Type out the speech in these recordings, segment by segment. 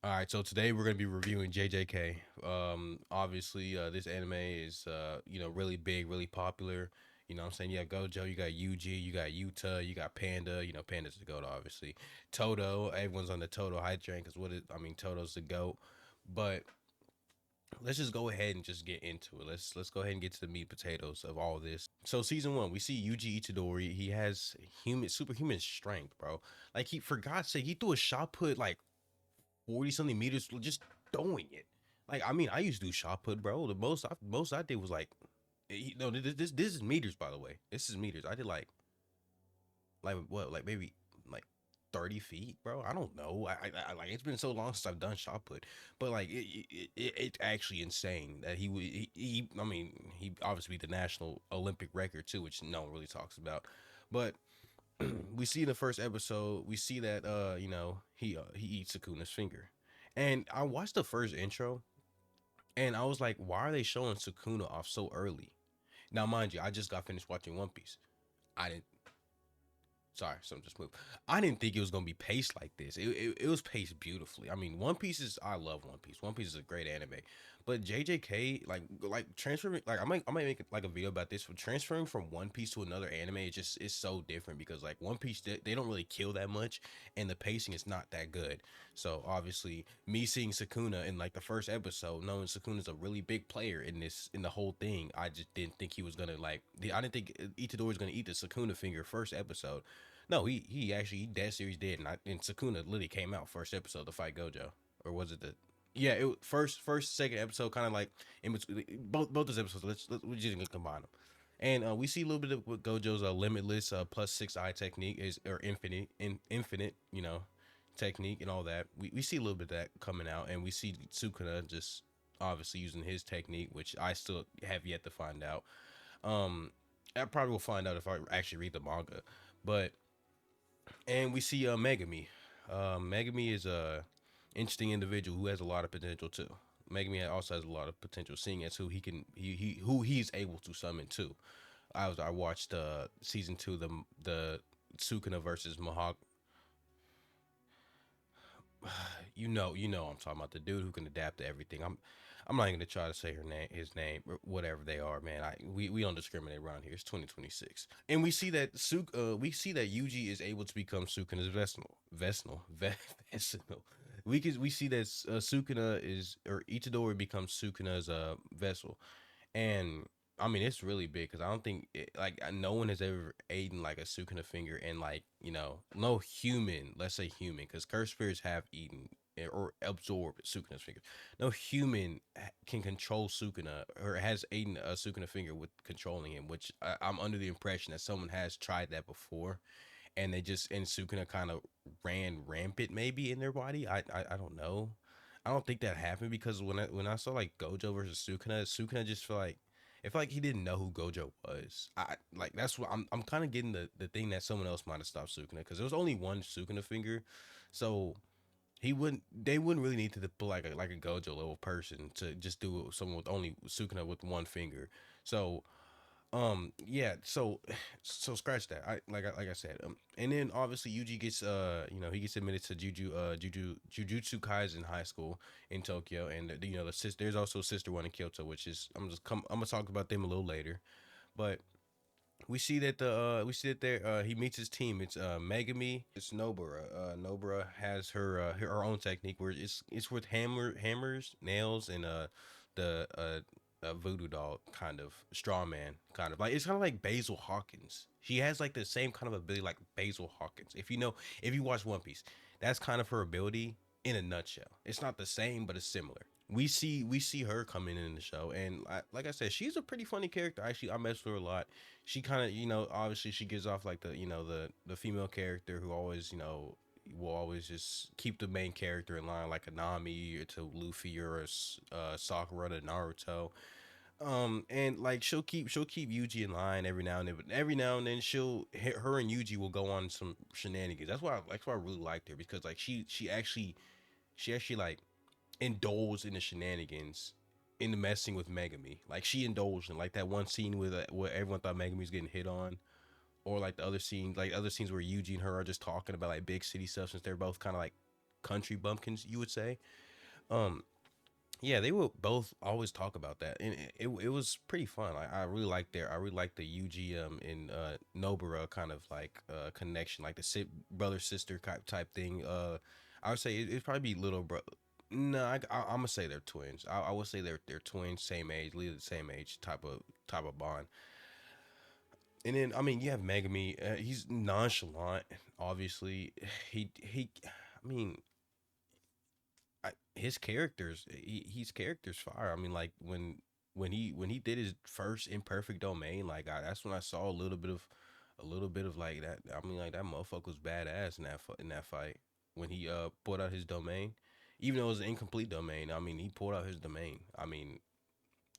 All right, so today we're gonna be reviewing JJK. Obviously, this anime is really big, really popular. You know what I'm saying? You got Gojo, you got UG, you got Yuta, you got Panda. You know, Panda's the goat, obviously. Toto, everyone's on the Toto hype train because Toto's the goat. But let's just go ahead and just get into it. Let's go ahead and get to the meat potatoes of all this. So season one, we see Yuji Itadori. He has superhuman strength, bro. Like he, for God's sake, he threw a shot put like 40 something meters just throwing it. Like, I mean, I used to do shot put, bro. The most I did was like, no, this is meters, by the way. This is meters. I did like what, like maybe like 30 feet, bro. I don't know. I like it's been so long since I've done shot put, but like it's actually insane that he I mean, he obviously beat the national Olympic record too, which no one really talks about, but we see in the first episode, we see that he eats Sukuna's finger. And I watched the first intro and I was like, why are they showing Sukuna off so early? Now, mind you, I just got finished watching One Piece. I didn't Sorry, something just moved. I didn't think it was gonna be paced like this. It was paced beautifully. I mean, One Piece is I love One Piece. One Piece is a great anime, but JJK like transferring like I might make like a video about this. For transferring from One Piece to another anime, it just is so different because like One Piece they don't really kill that much, and the pacing is not that good. So obviously, me seeing Sukuna in like the first episode, knowing Sukuna's a really big player in the whole thing, I just didn't think he was gonna like. I didn't think Itadori was gonna eat the Sukuna finger first episode. No, he actually he dead serious did, and Sukuna literally came out first episode to fight Gojo, or was it the? Yeah, it first second episode kind of like in between both those episodes. We're just gonna combine them, and we see a little bit of what Gojo's limitless plus six eye technique is, or infinite technique and all that. We see a little bit of that coming out, and we see Sukuna just obviously using his technique, which I still have yet to find out. I probably will find out if I actually read the manga, but and we see Megami. Megami is a interesting individual who has a lot of potential too. Megami also has a lot of potential, seeing as who who he's able to summon too. I watched season two, the Sukuna versus Mahawk. I'm talking about the dude who can adapt to everything. I'm not even gonna try to say his name, or whatever they are, man. We don't discriminate around here. It's 2026, and we see that Yuji is able to become Sukuna's vessel. We see that Sukuna is, or Itadori becomes Sukuna's vessel, and I mean it's really big because I don't think no one has ever eaten like a Sukuna finger, and like no human, let's say human, because cursed spirits have eaten or absorbed Sukuna's finger. No human can control Sukuna or has eaten a Sukuna finger with controlling him, which I'm under the impression that someone has tried that before, and Sukuna kind of ran rampant maybe in their body. I don't know. I don't think that happened because when I saw like Gojo versus Sukuna just felt like it felt like he didn't know who Gojo was. I like that's what I'm kind of getting the thing that someone else might have stopped Sukuna because there was only one Sukuna finger, so they wouldn't really need to put like a Gojo level person to just do someone with only Sukuna with one finger. So yeah, so scratch that. Like I said, and then obviously Yuji gets he gets admitted to Jujutsu Kaisen High School in Tokyo, and there's also sister one in Kyoto, which is I'm gonna talk about them a little later, but we see that there he meets his team. It's Megami, it's Nobara. Nobara has her own technique where it's with hammers, nails, and the a voodoo doll kind of straw man kind of like it's kind of like Basil Hawkins. She has like the same kind of ability like Basil Hawkins. If you watch One Piece, that's kind of her ability in a nutshell. It's not the same, but it's similar. We see her coming in the show, and like I said, she's a pretty funny character. Actually, I mess with her a lot. She kind of obviously she gives off like the female character who always will always just keep the main character in line, like a Nami or to Luffy or Sakura to Naruto. And like she'll keep Yuji in line every now and then, but every now and then her and Yuji will go on some shenanigans. That's why I really liked her, because like she actually like indulged in the shenanigans in the messing with Megami. Like she indulged in like that one scene with where everyone thought Megami was getting hit on, or like the other scenes where Yuji and her are just talking about like big city stuff, since they're both kind of like country bumpkins, you would say. Um, yeah, they would both always talk about that, and it was pretty fun. I really liked the UG and Nobara kind of like connection, like the brother sister type thing. I would say it'd probably be little bro. No, I'm gonna say they're twins. I would say they're twins, same age, literally the same age type of bond. And then I mean, you have Megami. He's nonchalant. Obviously, I mean, his characters. He's characters fire. I mean, like when he did his first imperfect domain, like that's when I saw a little bit of like that. I mean, like that motherfucker was badass in in that fight when he pulled out his domain. Even though it was an incomplete domain, I mean, he pulled out his domain. I mean,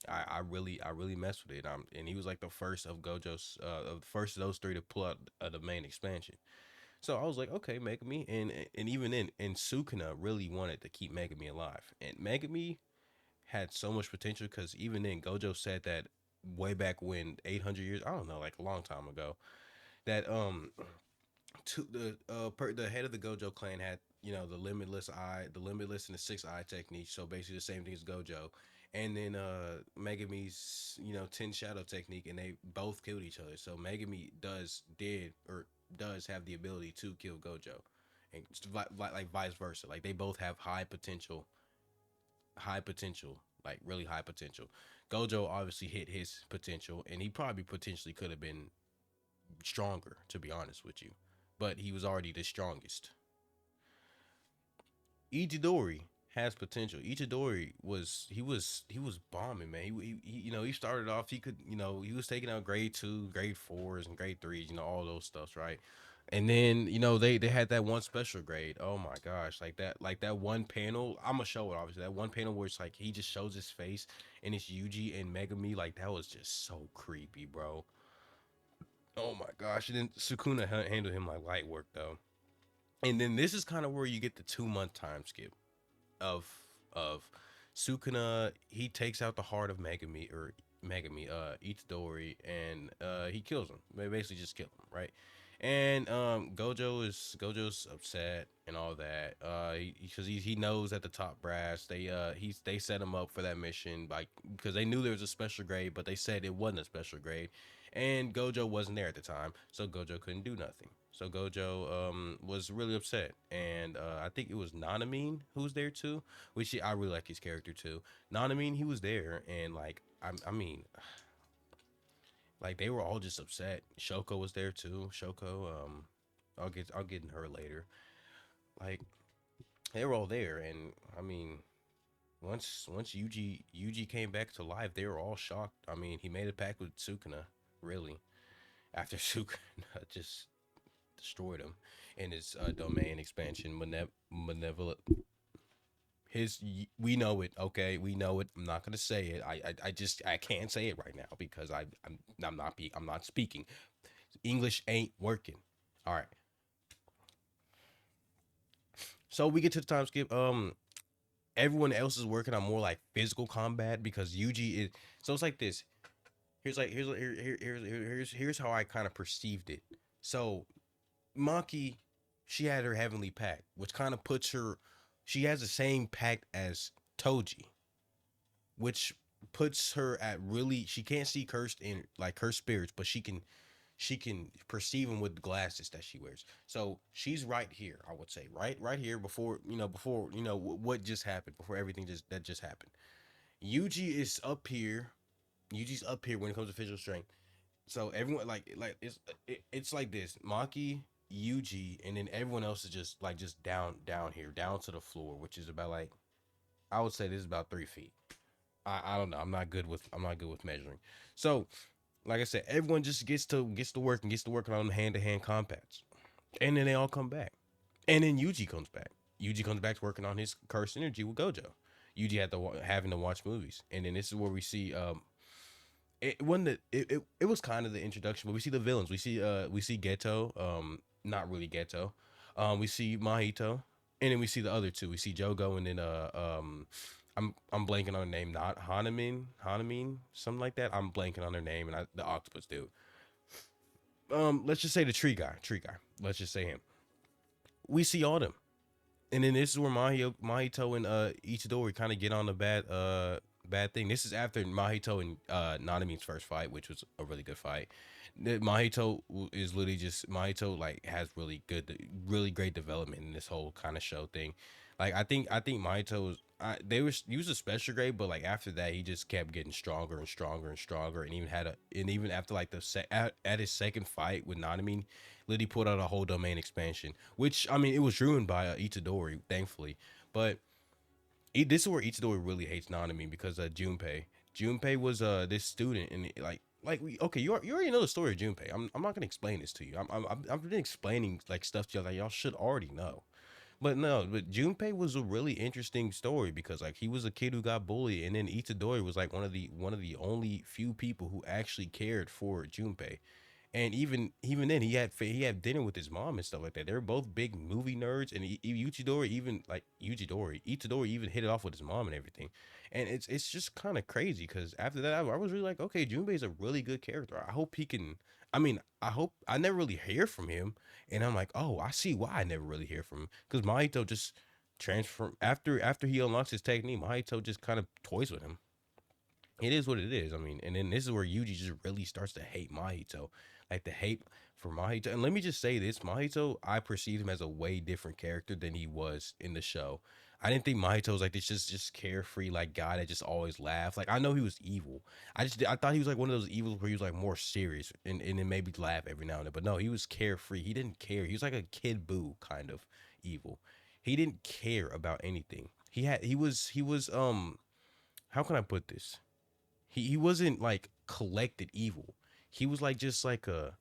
I really messed with it. And he was like the first of Gojo's of the first of those three to pull out the main expansion. So I was like, okay, Megami, and even then, and Sukuna really wanted to keep Megami alive, and Megami had so much potential because even then, Gojo said that way back when 800 years, I don't know, like a long time ago, that the head of the Gojo clan had the limitless and the six eye technique. So basically the same thing as Gojo, and then Megami's 10 shadow technique, and they both killed each other. So Megami does have the ability to kill Gojo, and like vice versa. Like they both have high potential, like really high potential. Gojo obviously hit his potential, and he probably potentially could have been stronger, to be honest with you, but he was already the strongest. Itadori has potential. Itadori he was bombing, man. He started off, he could, he was taking out grade 2, grade 4s and grade 3s, all those stuffs, right? And then, they had that one special grade. Oh my gosh, like that one panel. I'm gonna show it obviously. That one panel where it's like he just shows his face and it's Yuji and Megami, like that was just so creepy, bro. Oh my gosh. And then Sukuna handled him like light work though. And then this is kind of where you get the 2 month time skip of of Sukuna. He takes out the heart of Megami, Itadori, and he kills him. They basically just kill him, right? And Gojo's upset and all that. Because he knows that the top brass they set him up for that mission, like because they knew there was a special grade, but they said it wasn't a special grade, and Gojo wasn't there at the time, so Gojo couldn't do nothing. So Gojo was really upset, and I think it was Nanamine who was there too, which I really like his character too. Nanamine, he was there, and like I mean, like they were all just upset. Shoko was there too. Shoko, I'll get in her later. Like they were all there, and I mean, once Yuji came back to life, they were all shocked. I mean, he made a pact with Sukuna, really, after Sukuna just destroyed him in his domain expansion. Malevolent. We know it. Okay, we know it. I'm not gonna say it. I just I can't say it right now because I'm not speaking. English ain't working. All right. So we get to the time skip. Everyone else is working on more like physical combat because Yuji is. So it's like this. Here's how I kind of perceived it. So Maki, she had her heavenly pact, which kind of puts her. She has the same pact as Toji, which puts her at really. She can't see cursed in like cursed spirits, but she can perceive them with the glasses that she wears. So she's right here, I would say, right here before what just happened, before everything just happened. Yuji is up here. Yuji's up here when it comes to physical strength. So everyone it's like this: Maki, Yuji, and then everyone else is just down here, down to the floor, which is about like I would say this is about 3 feet. I don't know. I'm not good with measuring. So like I said, everyone just gets to work and gets to working on hand to hand combats, and then they all come back, and then Yuji comes back. Yuji comes back to working on his cursed energy with Gojo. Yuji had to having to watch movies, and then this is where we see it wasn't it was kind of the introduction, but we see the villains. We see Geto, not really Geto. We see Mahito, and then we see the other two. We see Jogo, and then I'm blanking on her name, not Hanamin, something like that. I'm blanking on her name, and the octopus dude. Let's just say the tree guy. Let's just say him. We see all them. And then this is where Mahito and Itadori kind of get on the bad thing. This is after Mahito and Nanami's first fight, which was a really good fight. Is literally just Mahito like has really great development in this whole kind of show thing. Like I think Mahito was they was he was a special grade, but like after that he just kept getting stronger and stronger and stronger, and even after like at his second fight with Nanami, literally pulled out a whole domain expansion, which I mean it was ruined by Itadori, thankfully, but this is where Itadori really hates Nanami because Junpei. Junpei was this student and okay, you already know the story of Junpei. I'm not gonna explain this to you. I've been explaining like stuff to y'all that y'all should already know. But no, but Junpei was a really interesting story because like he was a kid who got bullied, and then Itadori was like one of the only few people who actually cared for Junpei. And even then, he had dinner with his mom and stuff like that. They were both big movie nerds, and Itadori even hit it off with his mom and everything. And it's just kind of crazy because after that, I was really like, okay, Junpei's a really good character. I hope he can. I mean, I hope I never really hear from him, and I'm like, oh, I see why I never really hear from him because Mahito just transform after he unlocks his technique. Mahito just kind of toys with him. It is what it is. I mean, and then this is where Yuji just really starts to hate Mahito, like the hate for Mahito. And let me just say this: Mahito, I perceive him as a way different character than he was in the show. I didn't think Mahito was like this just carefree like guy that just always laughed. Like I know he was evil. I thought he was like one of those evils where he was like more serious and then maybe laugh every now and then. But no, he was carefree. He didn't care. He was like a kid boo kind of evil. He didn't care about anything. He was how can I put this? He wasn't like collected evil. He was like just like a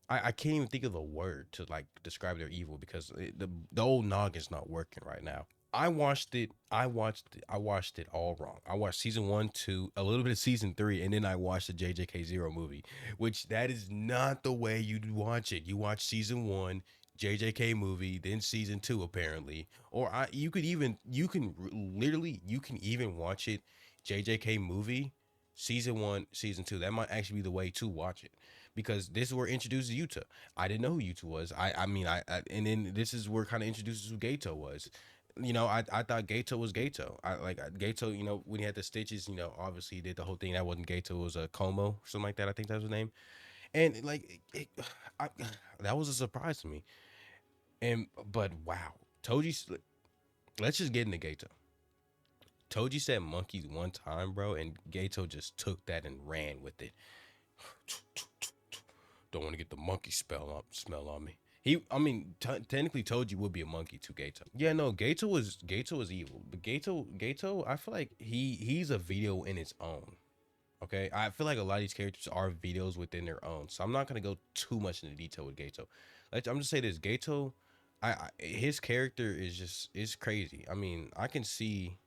I can't even think of the word to like describe their evil because the old noggin's not working right now. I watched it all wrong. I watched season one, two, a little bit of season three, and then I watched the JJK Zero movie, which that is not the way you watch it. You watch season one, JJK movie, then season two, apparently. Or you can even watch it, JJK movie, season one, season two. That might actually be the way to watch it. Because this is where it introduces Yuta. I didn't know who Yuta was. And then this is where kind of introduces who Gato was. I thought Gato was Gato. Gato, when he had the stitches, obviously he did the whole thing. That wasn't Gato, it was a Como or something like that. I think that was his name. And I, that was a surprise to me. But wow, Toji, let's just get into Gato. Toji said monkeys one time, bro, and Gato just took that and ran with it. Don't want to get the monkey smell on me. I mean, technically, Toji would be a monkey to Gato. Yeah, no, Gato was evil, but Gato, I feel like he's a video in its own. Okay, I feel like a lot of these characters are videos within their own, so I'm not gonna go too much into detail with Gato. I'm just say this: Gato, his character is crazy. I mean, I can see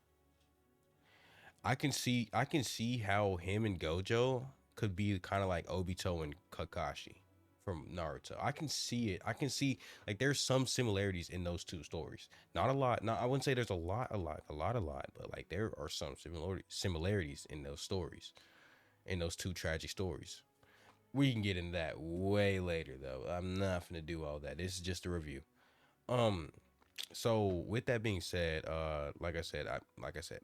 how him and Gojo could be kind of like Obito and Kakashi from Naruto. I can see it. I can see like there's some similarities in those two stories. Not a lot. Not I wouldn't say there's a lot, but like there are some similarities in those stories, in those two tragic stories. We can get into that way later though. I'm not gonna do all that. This is just a review. Um, so with that being said, like I said,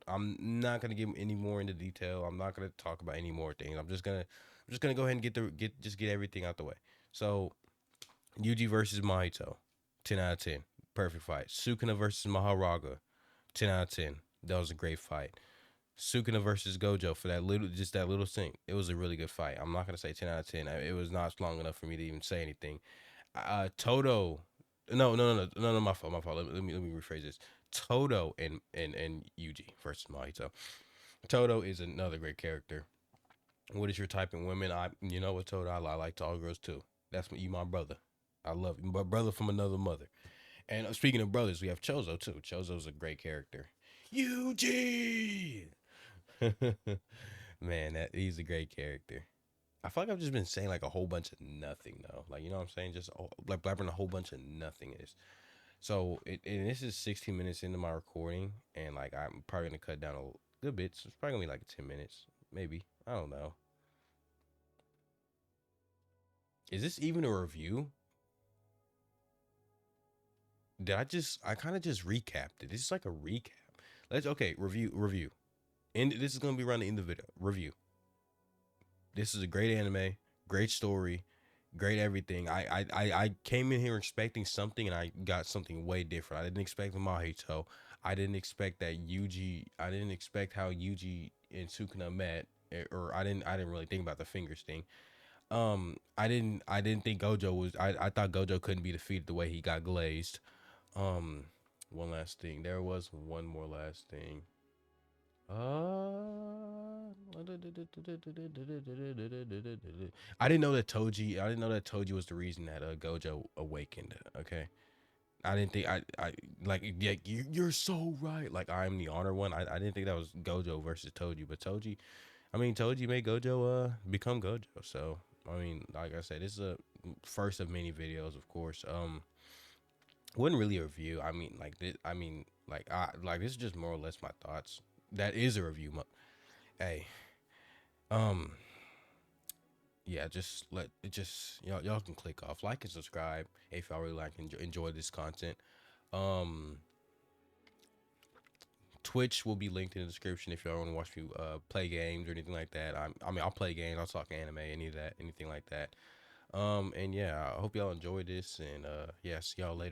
I'm not gonna get any more into detail. I'm not gonna talk about any more things. I'm just gonna go ahead and get everything out the way. So Yuji versus Mahito, 10 out of 10, perfect fight. Sukuna versus Maharaga, 10 out of 10. That was a great fight. Sukuna versus Gojo for that little thing. It was a really good fight. I'm not gonna say 10 out of 10. It was not long enough for me to even say anything. Toto. No, no, no, no, no, no, my fault, my fault. Let me rephrase this. Toto and Yuji versus Mahito. Toto is another great character. What is your type in women? You know what, Toto? I like tall girls too. That's you, my brother. I love you, my brother from another mother. And speaking of brothers, we have Chozo too. Chozo's a great character. Yuji. Man, that he's a great character. I feel like I've just been saying like a whole bunch of nothing though. Like you know what I'm saying? Just like blabbering a whole bunch of nothing is. So and this is 16 minutes into my recording, and like I'm probably gonna cut down a good bit. So it's probably gonna be like 10 minutes, maybe. I don't know. Is this even a review? Did I kind of just recapped it. This is like a recap. Let's okay, review. And this is gonna be around the end of the video. Review. This is a great anime, great story, great everything. I came in here expecting something and I got something way different. I didn't expect the Mahito. I didn't expect that Yuji. I didn't expect how Yuji and Sukuna met, or I didn't really think about the fingers thing. I didn't think Gojo was. I thought Gojo couldn't be defeated the way he got glazed. Um, one last thing. There was one more last thing. I didn't know that Toji. I didn't know that Toji was the reason that Gojo awakened. Okay, I didn't think I like yeah. You're so right. Like I'm the honor one. I didn't think that was Gojo versus Toji, but Toji. I mean Toji made Gojo become Gojo. So I mean, like I said, this is a first of many videos, of course. Wasn't really a review. I mean, like this. I mean, like this is just more or less my thoughts. That is a review. Hey, um, yeah, just let it just y'all can click off, like and subscribe if y'all really like enjoy this content. Um, Twitch will be linked in the description if y'all want to watch me play games or anything like that. I mean, I'll play games. I'll talk anime, any of that, anything like that. And yeah, I hope y'all enjoy this, and yeah, see y'all later.